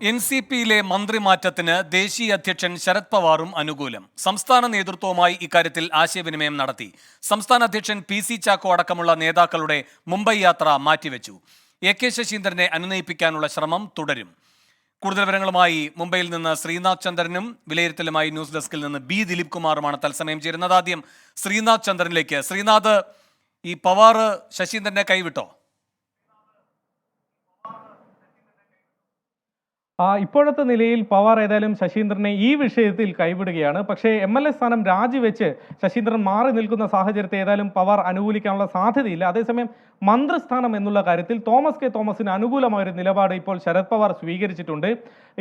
എൻ.സി.പിയിലെ മന്ത്രിമാറ്റത്തിന് ദേശീയ അധ്യക്ഷൻ ശരത് പവാറും അനുകൂലം. സംസ്ഥാന നേതൃത്വവുമായി ഇക്കാര്യത്തിൽ ആശയവിനിമയം നടത്തി. സംസ്ഥാന അധ്യക്ഷൻ പി.സി. ചാക്കോ അടക്കമുള്ള നേതാക്കളുടെ മുംബൈ യാത്ര മാറ്റിവെച്ചു. എ.കെ. ശശീന്ദ്രനെ അനുനയിപ്പിക്കാനുള്ള ശ്രമം തുടരും. കൂടുതൽ വിവരങ്ങളുമായി മുംബൈയിൽ നിന്ന് ശ്രീനാഥ് ചന്ദ്രനും വിലയിരുത്തലുമായി ന്യൂസ് ഡെസ്കിൽ നിന്ന് ബി ദിലീപ് കുമാറുമാണ് തത്സമയം ചേരുന്നത്. ആദ്യം ശ്രീനാഥ് ചന്ദ്രനിലേക്ക്. ശ്രീനാഥ്, ഈ പവാർ ശശീന്ദ്രനെ കൈവിട്ടോ? ഇപ്പോഴത്തെ നിലയിൽ പവാർ ഏതായാലും ശശീന്ദ്രനെ ഈ വിഷയത്തിൽ കൈവിടുകയാണ്. പക്ഷേ MLA സ്ഥാനം രാജിവെച്ച് ശശീന്ദ്രൻ മാറി നിൽക്കുന്ന സാഹചര്യത്തെ ഏതായാലും പവാർ അനുകൂലിക്കാനുള്ള സാധ്യതയില്ല. അതേസമയം മന്ത്രിസ്ഥാനം എന്നുള്ള കാര്യത്തിൽ തോമസ് കെ തോമസിന് അനുകൂലമായൊരു നിലപാട് ഇപ്പോൾ ശരത് പവാർ സ്വീകരിച്ചിട്ടുണ്ട്.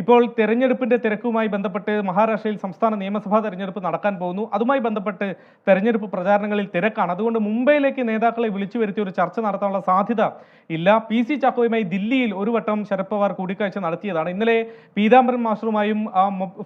ഇപ്പോൾ തെരഞ്ഞെടുപ്പിന്റെ തിരക്കുമായി ബന്ധപ്പെട്ട് മഹാരാഷ്ട്രയിൽ സംസ്ഥാന നിയമസഭാ തെരഞ്ഞെടുപ്പ് നടക്കാൻ പോകുന്നു. അതുമായി ബന്ധപ്പെട്ട് തെരഞ്ഞെടുപ്പ് പ്രചാരണങ്ങളിൽ തിരക്കാണ്. അതുകൊണ്ട് മുംബൈയിലേക്ക് നേതാക്കളെ വിളിച്ചു വരുത്തി ഒരു ചർച്ച നടത്താനുള്ള സാധ്യത ഇല്ല. പി.സി. ചാക്കോയുമായി ദില്ലിയിൽ ഒരു വട്ടം ശരത് പവാർ കൂടിക്കാഴ്ച നടത്തിയതാണ്. ഇന്നലെ പീതാംബരൻ മാസ്റ്ററുമായും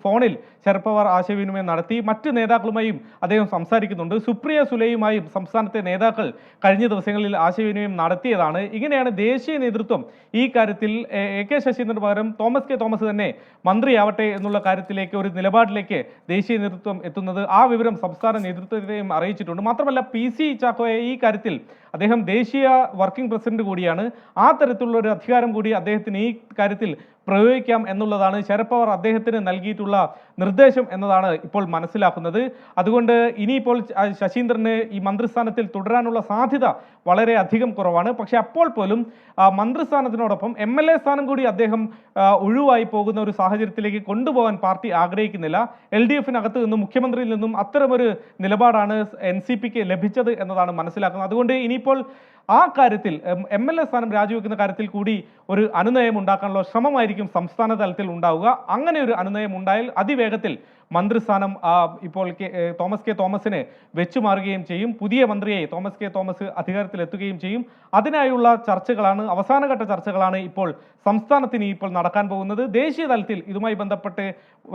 ഫോണിൽ ശരത് പവാർ ആശയവിനിമയം നടത്തി. മറ്റ് നേതാക്കളുമായും അദ്ദേഹം സംസാരിക്കുന്നുണ്ട്. സുപ്രിയ സുലെയുമായും സംസ്ഥാനത്തെ നേതാക്കൾ കഴിഞ്ഞ ദിവസങ്ങളിൽ ആശയവിനിമയം നടത്തിയതാണ്. ഇങ്ങനെയാണ് ദേശീയ നേതൃത്വം ഈ കാര്യത്തിൽ എ.കെ. ശശീന്ദ്രന് പകരം തോമസ് കെ തോമസ് തന്നെ മന്ത്രിയാവട്ടെ എന്നുള്ള കാര്യത്തിലേക്ക് ഒരു നിലപാടിലേക്ക് ദേശീയ നേതൃത്വം എത്തുന്നത്. ആ വിവരം സംസ്ഥാന നേതൃത്വത്തെയും അറിയിച്ചിട്ടുണ്ട്. മാത്രമല്ല പി.സി. ചാക്കോയെ ഈ കാര്യത്തിൽ അദ്ദേഹം ദേശീയ വർക്കിംഗ് പ്രസിഡന്റ് കൂടിയാണ്. ആ തരത്തിലുള്ള ഒരു അധികാരം കൂടി അദ്ദേഹത്തിന് ഈ കാര്യത്തിൽ പ്രയോഗിക്കാം എന്നുള്ളതാണ് ശരത് പവാർ അദ്ദേഹത്തിന് നൽകിയിട്ടുള്ള നിർദ്ദേശം എന്നതാണ് ഇപ്പോൾ മനസ്സിലാക്കുന്നത്. അതുകൊണ്ട് ഇനിയിപ്പോൾ ശശീന്ദ്രന് ഈ മന്ത്രിസ്ഥാനത്തിൽ തുടരാനുള്ള സാധ്യത വളരെ അധികം കുറവാണ്. പക്ഷെ അപ്പോൾ പോലും മന്ത്രിസ്ഥാനത്തിനോടൊപ്പം MLA സ്ഥാനം കൂടി അദ്ദേഹം ഒഴിവായി പോകുന്ന ഒരു സാഹചര്യത്തിലേക്ക് കൊണ്ടുപോകാൻ പാർട്ടി ആഗ്രഹിക്കുന്നില്ല. LDF-നകത്ത് നിന്നും മുഖ്യമന്ത്രിയിൽ നിന്നും അത്തരമൊരു നിലപാടാണ് NCPക്ക് ലഭിച്ചത് എന്നതാണ് മനസ്സിലാക്കുന്നത്. അതുകൊണ്ട് ഇനിയിപ്പോൾ ആ കാര്യത്തിൽ MLA സ്ഥാനം രാജിവെക്കുന്ന കാര്യത്തിൽ കൂടി ഒരു അനുനയം ഉണ്ടാക്കാനുള്ള ശ്രമമായിരിക്കും സംസ്ഥാന തലത്തിൽ ഉണ്ടാവുക. അങ്ങനെ ഒരു അനുനയം ഉണ്ടായാൽ അതിവേഗത്തിൽ മന്ത്രിസ്ഥാനം ഇപ്പോൾ തോമസ് കെ തോമസിന് വെച്ചുമാറുകയും ചെയ്യും. പുതിയ മന്ത്രിയെ തോമസ് കെ തോമസ് അധികാരത്തിലെത്തുകയും ചെയ്യും. അതിനായുള്ള ചർച്ചകളാണ്, അവസാനഘട്ട ചർച്ചകളാണ് ഇപ്പോൾ സംസ്ഥാനത്തിന് ഇപ്പോൾ നടക്കാൻ പോകുന്നത്. ദേശീയ തലത്തിൽ ഇതുമായി ബന്ധപ്പെട്ട്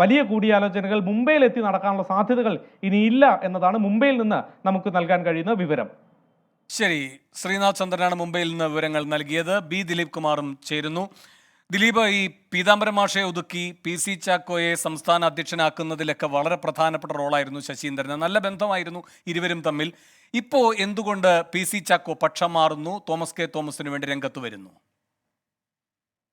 വലിയ കൂടിയാലോചനകൾ മുംബൈയിലെത്തി നടക്കാനുള്ള സാധ്യതകൾ ഇനിയില്ല എന്നതാണ് മുംബൈയിൽ നിന്ന് നമുക്ക് നൽകാൻ കഴിയുന്ന വിവരം. ശരി, ശ്രീനാഥ് ചന്ദ്രനാണ് മുംബൈയിൽ നിന്ന് വിവരങ്ങൾ നൽകിയത്. ബി ദിലീപ് കുമാറും ചേരുന്നു. ദിലീപ്, ഈ പീതാംബരൻ മാഷയെ ഒതുക്കി പി.സി. ചാക്കോയെ സംസ്ഥാന അധ്യക്ഷനാക്കുന്നതിലൊക്കെ വളരെ പ്രധാനപ്പെട്ട റോളായിരുന്നു ശശീന്ദ്രന്. നല്ല ബന്ധമായിരുന്നു ഇരുവരും തമ്മിൽ. ഇപ്പോൾ എന്തുകൊണ്ട് പി.സി. ചാക്കോ പക്ഷം മാറുന്നു, തോമസ് കെ തോമസിന് വേണ്ടി രംഗത്ത് വരുന്നു?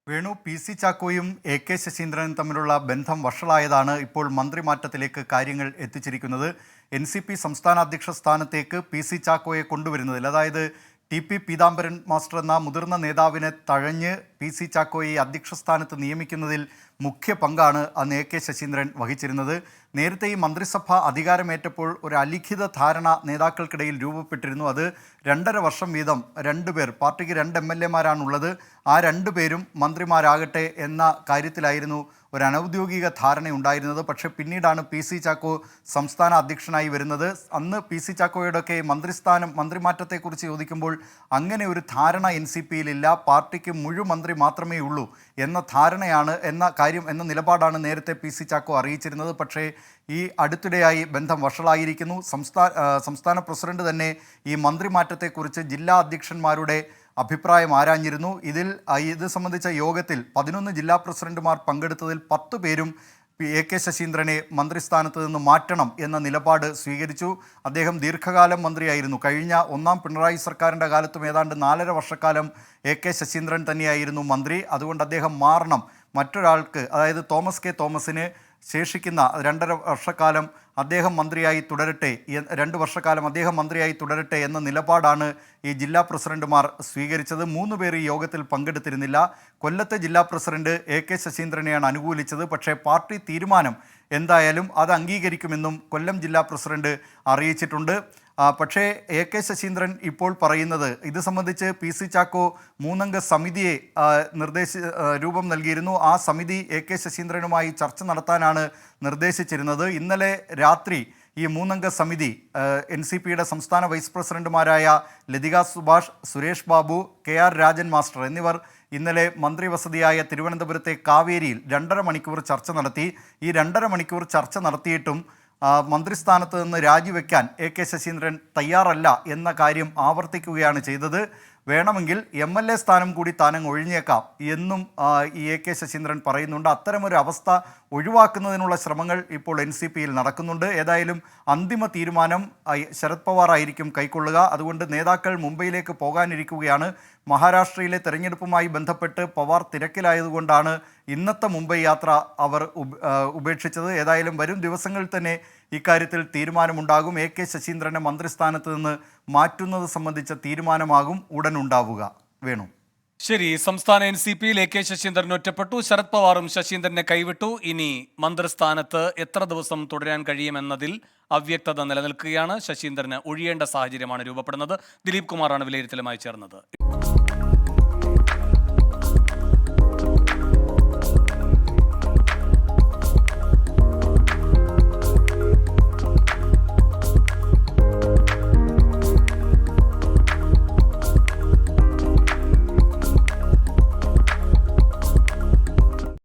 വേണു, പി.സി. ചാക്കോയും എ.കെ. ശശീന്ദ്രനും തമ്മിലുള്ള ബന്ധം വഷളായതാണ് ഇപ്പോൾ മന്ത്രിമാറ്റത്തിലേക്ക് കാര്യങ്ങൾ എത്തിച്ചിരിക്കുന്നത്. NCP സംസ്ഥാന അധ്യക്ഷ സ്ഥാനത്തേക്ക് പി.സി. ചാക്കോയെ കൊണ്ടുവരുന്നതിൽ, അതായത് T.P. പീതാംബരൻ മാസ്റ്റർ എന്ന മുതിർന്ന നേതാവിനെ തഴഞ്ഞ് പി.സി. ചാക്കോയെ അധ്യക്ഷ സ്ഥാനത്ത് നിയമിക്കുന്നതിൽ മുഖ്യ പങ്കാണ് അന്ന് എ.കെ. ശശീന്ദ്രൻ വഹിച്ചിരുന്നത്. നേരത്തെ ഈ മന്ത്രിസഭ അധികാരമേറ്റപ്പോൾ ഒരു അലിഖിത ധാരണ നേതാക്കൾക്കിടയിൽ രൂപപ്പെട്ടിരുന്നു. അത് 2.5 വർഷം വീതം 2 പേർ, പാർട്ടിക്ക് 2 MLA-മാരാണുള്ളത്, ആ 2 പേരും മന്ത്രിമാരാകട്ടെ എന്ന കാര്യത്തിലായിരുന്നു ഒരു അനൗദ്യോഗിക ധാരണയുണ്ടായിരുന്നത്. പക്ഷേ പിന്നീടാണ് പി.സി. ചാക്കോ സംസ്ഥാന അധ്യക്ഷനായി വരുന്നത്. അന്ന് പി.സി. ചാക്കോയുടെയൊക്കെ മന്ത്രിമാറ്റത്തെക്കുറിച്ച് ചോദിക്കുമ്പോൾ അങ്ങനെ ഒരു ധാരണ NCPയിലില്ല, പാർട്ടിക്ക് മുഴുമന്ത്രി മാത്രമേ ഉള്ളൂ എന്ന ധാരണയാണ് എന്ന നിലപാടാണ് നേരത്തെ പി.സി. ചാക്കോ അറിയിച്ചിരുന്നത്. പക്ഷേ ഈ അടുത്തിടെയായി ബന്ധം വഷളായിരിക്കുന്നു. സംസ്ഥാന പ്രസിഡന്റ് തന്നെ ഈ മന്ത്രിമാറ്റത്തെക്കുറിച്ച് ജില്ലാ അധ്യക്ഷന്മാരുടെ അഭിപ്രായം ആരാഞ്ഞിരുന്നു. ഇത് സംബന്ധിച്ച യോഗത്തിൽ 11 ജില്ലാ പ്രസിഡന്റുമാർ പങ്കെടുത്തതിൽ 10 പേരും എ.കെ. ശശീന്ദ്രനെ മന്ത്രിസ്ഥാനത്ത് നിന്ന് മാറ്റണം എന്ന നിലപാട് സ്വീകരിച്ചു. അദ്ദേഹം ദീർഘകാലം മന്ത്രിയായിരുന്നു. കഴിഞ്ഞ 1ാം പിണറായി സർക്കാരിൻ്റെ കാലത്തും ഏതാണ്ട് 4.5 വർഷക്കാലം എ.കെ. ശശീന്ദ്രൻ തന്നെയായിരുന്നു മന്ത്രി. അതുകൊണ്ട് അദ്ദേഹം മാറണം, മറ്റൊരാൾക്ക്, അതായത് തോമസ് കെ തോമസിന് ശേഷിക്കുന്ന 2.5 വർഷക്കാലം അദ്ദേഹം മന്ത്രിയായി തുടരട്ടെ, 2 വർഷക്കാലം അദ്ദേഹം മന്ത്രിയായി തുടരട്ടെ എന്ന നിലപാടാണ് ഈ ജില്ലാ പ്രസിഡന്റുമാർ സ്വീകരിച്ചത്. 3 പേർ ഈ യോഗത്തിൽ പങ്കെടുത്തിരുന്നില്ല. കൊല്ലത്തെ ജില്ലാ പ്രസിഡന്റ് എ.കെ. ശശീന്ദ്രനെയാണ് അനുകൂലിച്ചത്. പക്ഷേ പാർട്ടി തീരുമാനം എന്തായാലും അത് അംഗീകരിക്കുമെന്നും കൊല്ലം ജില്ലാ പ്രസിഡന്റ് അറിയിച്ചിട്ടുണ്ട്. പക്ഷേ എ.കെ. ശശീന്ദ്രൻ ഇപ്പോൾ പറയുന്നത്, ഇത് സംബന്ധിച്ച് പി.സി. ചാക്കോ 3-അംഗ സമിതിയെ രൂപം നൽകിയിരുന്നു. ആ സമിതി എ.കെ. ശശീന്ദ്രനുമായി ചർച്ച നടത്താനാണ് നിർദ്ദേശിച്ചിരുന്നത്. ഇന്നലെ രാത്രി ഈ 3-അംഗ സമിതി NCPയുടെ സംസ്ഥാന വൈസ് പ്രസിഡന്റുമാരായ ലതിക സുഭാഷ്, സുരേഷ് ബാബു, KR രാജൻ മാസ്റ്റർ എന്നിവർ ഇന്നലെ മന്ത്രിവസതിയായ തിരുവനന്തപുരത്തെ കാവേരിയിൽ 2.5 മണിക്കൂർ ചർച്ച നടത്തി. ഈ 2.5 മണിക്കൂർ ചർച്ച നടത്തിയിട്ടും മന്ത്രിസ്ഥാനത്ത് നിന്ന് രാജിവെക്കാൻ എ.കെ. ശശീന്ദ്രൻ തയ്യാറല്ല എന്ന കാര്യം ആവർത്തിക്കുകയാണ് ചെയ്തത്. വേണമെങ്കിൽ MLA സ്ഥാനം കൂടി താനങ്ങ് ഒഴിഞ്ഞേക്കാം എന്നും ഈ AK ശശീന്ദ്രൻ പറയുന്നുണ്ട്. അത്തരമൊരു അവസ്ഥ ഒഴിവാക്കുന്നതിനുള്ള ശ്രമങ്ങൾ ഇപ്പോൾ NCPയിൽ നടക്കുന്നുണ്ട്. ഏതായാലും അന്തിമ തീരുമാനം ശരത് പവാർ ആയിരിക്കും കൈക്കൊള്ളുക. അതുകൊണ്ട് നേതാക്കൾ മുംബൈയിലേക്ക് പോകാനിരിക്കുകയാണ്. മഹാരാഷ്ട്രയിലെ തെരഞ്ഞെടുപ്പുമായി ബന്ധപ്പെട്ട് പവാർ തിരക്കിലായതുകൊണ്ടാണ് ഇന്നത്തെ മുംബൈ യാത്ര അവർ ഉപേക്ഷിച്ചത്. ഏതായാലും വരും ദിവസങ്ങളിൽ തന്നെ ഇക്കാര്യത്തിൽ തീരുമാനമുണ്ടാകും. AK ശശീന്ദ്രനെ മന്ത്രിസ്ഥാനത്ത് നിന്ന് മാറ്റുന്നത് സംബന്ധിച്ച തീരുമാനമാകും ഉടൻ ഉണ്ടാവുക. വേണു. ശരി, സംസ്ഥാന NCPയിൽ AK ശശീന്ദ്രൻ ഒറ്റപ്പെട്ടു, ശരത് പവാറും ശശീന്ദ്രനെ കൈവിട്ടു. ഇനി മന്ത്രിസ്ഥാനത്ത് എത്ര ദിവസം തുടരാൻ കഴിയുമെന്നതിൽ അവ്യക്തത നിലനിൽക്കുകയാണ്. ശശീന്ദ്രന് ഒഴിയേണ്ട സാഹചര്യമാണ് രൂപപ്പെടുന്നത്. ദിലീപ് കുമാറാണ് വിലയിരുത്തലുമായി ചേർന്നത്.